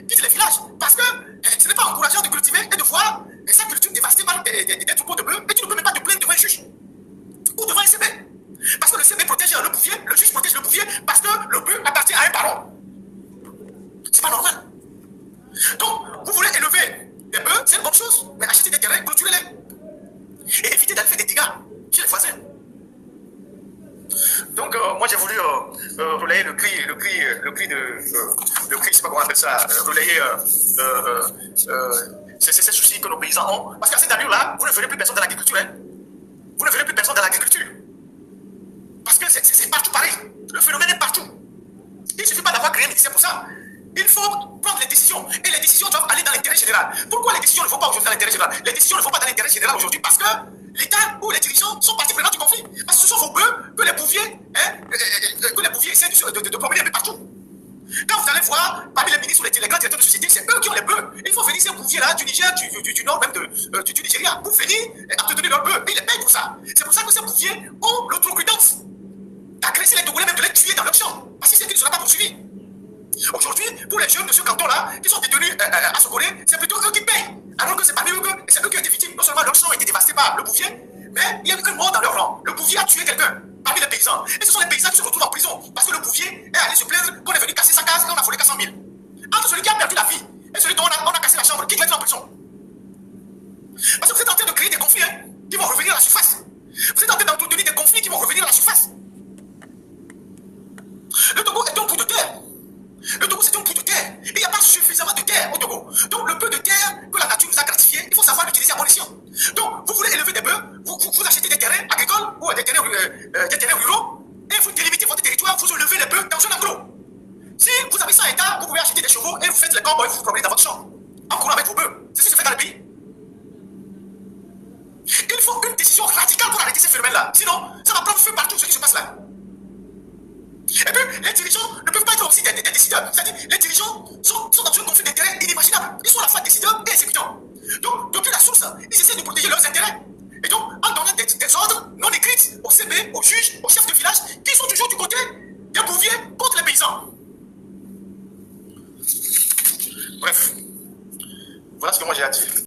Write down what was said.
quitte les villages. Parce que ce n'est pas encourageant de cultiver et de voir sa culture dévastée par des troupeaux de bœufs et tu ne peux même pas te plaindre devant un juge ou devant un CB. Parce que le CB protège le bouvier, le juge protège le bouvier parce que le bœuf appartient à un baron. C'est pas normal. Donc, vous voulez élever des bœufs, c'est une bonne chose, mais achetez des terrains, clôturez-les. Et évitez d'aller faire des dégâts chez les voisins. Donc, moi j'ai voulu relayer le cri, je sais pas comment on appelle ça, relayer ces soucis que nos paysans ont. Parce qu'à cette allure-là, vous ne verrez plus personne dans l'agriculture. Hein. Vous ne verrez plus personne dans l'agriculture. Parce que c'est partout pareil. Le phénomène est partout. Il ne suffit pas d'avoir créé un ministère pour ça. Il faut prendre les décisions. Et les décisions doivent aller dans l'intérêt général. Pourquoi les décisions ne vont pas aujourd'hui dans l'intérêt général? Les décisions ne vont pas dans l'intérêt général aujourd'hui parce que l'État ou les dirigeants sont partie prenante du conflit. Parce que ce sont vos bœufs que les bouviers, essaient de promener un peu partout. Quand vous allez voir, parmi les ministres ou les grands directeurs de société, c'est eux qui ont les bœufs. Il faut venir ces bouviers-là du Niger, du nord même du Nigeria, pour venir obtenir leurs bœufs. Ils les payent pour ça. C'est pour ça que ces bouviers ont l'outrecuidance d'agresser les Togolais, même de les tuer dans leur champ. Parce qu'ils savent qu'ils ne seront pas poursuivis. Aujourd'hui, pour les jeunes de ce canton-là, qui sont détenus à Sokolé, c'est plutôt eux qui payent. Alors que c'est parmi eux que c'est eux qui ont été victimes. Non seulement leur champ a été dévasté par le bouvier, mais il y a eu un mort dans leur rang. Le bouvier a tué quelqu'un parmi les paysans. Et ce sont les paysans qui se retrouvent en prison parce que le bouvier est allé se plaindre qu'on est venu casser sa case et on a volé 400 000. Entre celui qui a perdu la vie et celui dont on a cassé la chambre, qui doit être en prison? Parce que vous êtes en train de créer des conflits qui vont revenir à la surface. Vous êtes en train d'entretenir des conflits qui vont revenir à la surface. Le Togo est un bout de terre. Le Togo, c'est un bout de terre. Il n'y a pas suffisamment de terre au Togo. Donc, le peu de terre que la nature nous a gratifié, il faut savoir l'utiliser à bon escient. Donc, vous voulez élever des bœufs, vous achetez des terrains agricoles ou des terrains ruraux et vous délimitez votre territoire, vous élevez les bœufs dans un enclos. Si vous avez 100 hectares, vous pouvez acheter des chevaux et vous faites les combats et vous vous promenez dans votre champ. En courant avec vos bœufs. C'est ce qui se fait dans le pays. Il faut une décision radicale pour arrêter ces phénomènes-là. Sinon, ça va prendre feu partout ce qui se passe là. Et puis, les dirigeants ne peuvent pas être aussi des décideurs. C'est-à-dire, les dirigeants sont dans un conflit d'intérêts inimaginable. Ils sont à la fois décideurs et exécutants. Donc, depuis la source, ils essaient de protéger leurs intérêts. Et donc, en donnant des ordres non écrits aux CB, aux juges, aux chefs de village, qui sont toujours du côté des bouviers contre les paysans. Bref, voilà ce que moi j'ai à dire.